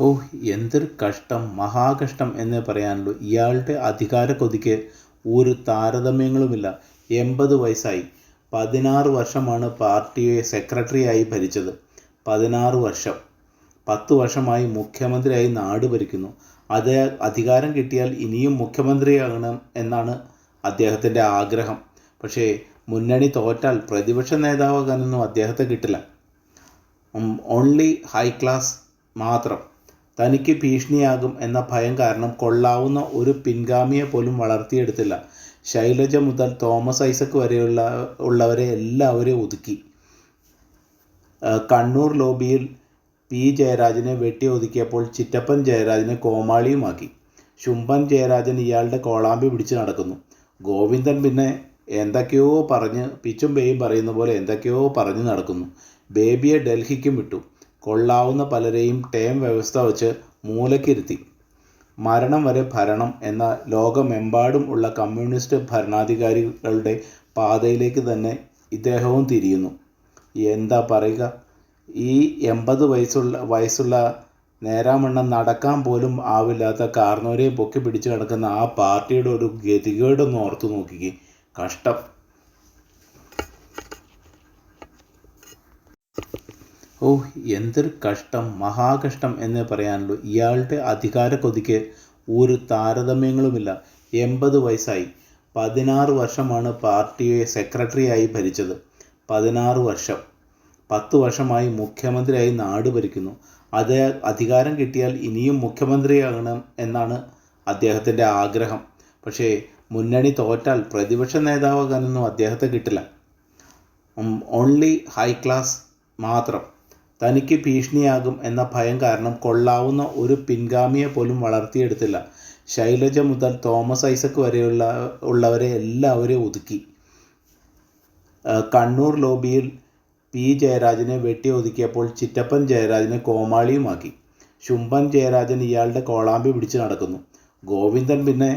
ഓ, എന്തൊരു കഷ്ടം, മഹാകഷ്ടം എന്നേ പറയാനുള്ളൂ. ഇയാളുടെ അധികാരക്കൊതിക്ക് ഒരു താരതമ്യങ്ങളുമില്ല. 80 വയസ്സായി. 16 വർഷമാണ് പാർട്ടിയെ സെക്രട്ടറിയായി ഭരിച്ചത്. 16 വർഷം. 10 വർഷമായി മുഖ്യമന്ത്രിയായി നാട് ഭരിക്കുന്നു. അധികാരം കിട്ടിയാൽ ഇനിയും മുഖ്യമന്ത്രിയാകണം എന്നാണ് അദ്ദേഹത്തിൻ്റെ ആഗ്രഹം. പക്ഷേ മുന്നണി തോറ്റാൽ പ്രതിപക്ഷ നേതാവാകാനൊന്നും അദ്ദേഹത്തെ കിട്ടില്ല. ഓൺലി ഹൈ ക്ലാസ് മാത്രം. തനിക്ക് ഭീഷണിയാകും എന്ന ഭയം കാരണം കൊള്ളാവുന്ന ഒരു പിൻഗാമിയെ പോലും വളർത്തിയെടുത്തില്ല. ശൈലജ മുതൽ തോമസ് ഐസക് വരെയുള്ളവരെ എല്ലാവരെയും ഒതുക്കി. കണ്ണൂർ ലോബിയിൽ പി ജയരാജനെ വെട്ടിയൊതുക്കിയപ്പോൾ ചിറ്റപ്പൻ ജയരാജനെ കോമാളിയുമാക്കി. ശുംഭൻ ജയരാജൻ ഇയാളുടെ കോളാമ്പി പിടിച്ച് നടക്കുന്നു. ഗോവിന്ദൻ പിന്നെ എന്തൊക്കെയോ പറഞ്ഞ് പിച്ചും പേയും പറയുന്ന പോലെ എന്തൊക്കെയോ പറഞ്ഞ് നടക്കുന്നു. ബേബിയെ ഡൽഹിക്കും വിട്ടു. കൊള്ളാവുന്ന പലരെയും ടേം വ്യവസ്ഥ വച്ച് മൂലക്കിരുത്തി. മരണം വരെ ഭരണം എന്ന ലോകമെമ്പാടും ഉള്ള കമ്മ്യൂണിസ്റ്റ് ഭരണാധികാരികളുടെ പാതയിലേക്ക് തന്നെ ഇദ്ദേഹവും തിരിയുന്നു. എന്താ പറയുക, ഈ 80 വയസ്സുള്ള നേരാമണ്ണം നടക്കാൻ പോലും ആവില്ലാത്ത കാർന്നോരെ പൊക്കി പിടിച്ച് കിടക്കുന്ന ആ പാർട്ടിയുടെ ഒരു ഗതികേടൊന്ന് ഓർത്തു നോക്കിക്കേ. കഷ്ടം. ഓ, എന്തൊരു കഷ്ടം, മഹാകഷ്ടം എന്നേ പറയാനുള്ളൂ. ഇയാളുടെ അധികാരക്കൊതിക്ക് ഒരു താരതമ്യങ്ങളുമില്ല. 80 വയസ്സായി. 16 വർഷമാണ് പാർട്ടിയെ സെക്രട്ടറിയായി ഭരിച്ചത്. 16 വർഷം. 10 വർഷമായി മുഖ്യമന്ത്രിയായി നാട് ഭരിക്കുന്നു. അധികാരം കിട്ടിയാൽ ഇനിയും മുഖ്യമന്ത്രിയാകണം എന്നാണ് അദ്ദേഹത്തിൻ്റെ ആഗ്രഹം. പക്ഷേ മുന്നണി തോറ്റാൽ പ്രതിപക്ഷ നേതാവാകാനൊന്നും അദ്ദേഹത്തെ കിട്ടില്ല. ഓൺലി ഹൈ ക്ലാസ് മാത്രം. തനിക്ക് ഭീഷണിയാകും എന്ന ഭയം കാരണം കൊള്ളാവുന്ന ഒരു പിൻഗാമിയെ പോലും വളർത്തിയെടുത്തില്ല. ശൈലജ മുതൽ തോമസ് ഐസക് വരെയുള്ളവരെ എല്ലാവരെയും ഒതുക്കി. കണ്ണൂർ ലോബിയിൽ പി ജയരാജനെ വെട്ടിയൊതുക്കിയപ്പോൾ ചിറ്റപ്പൻ ജയരാജനെ കോമാളിയുമാക്കി. ശുംഭൻ ജയരാജൻ ഇയാളുടെ കോളാമ്പി പിടിച്ച് നടക്കുന്നു. ഗോവിന്ദൻ പിന്നെ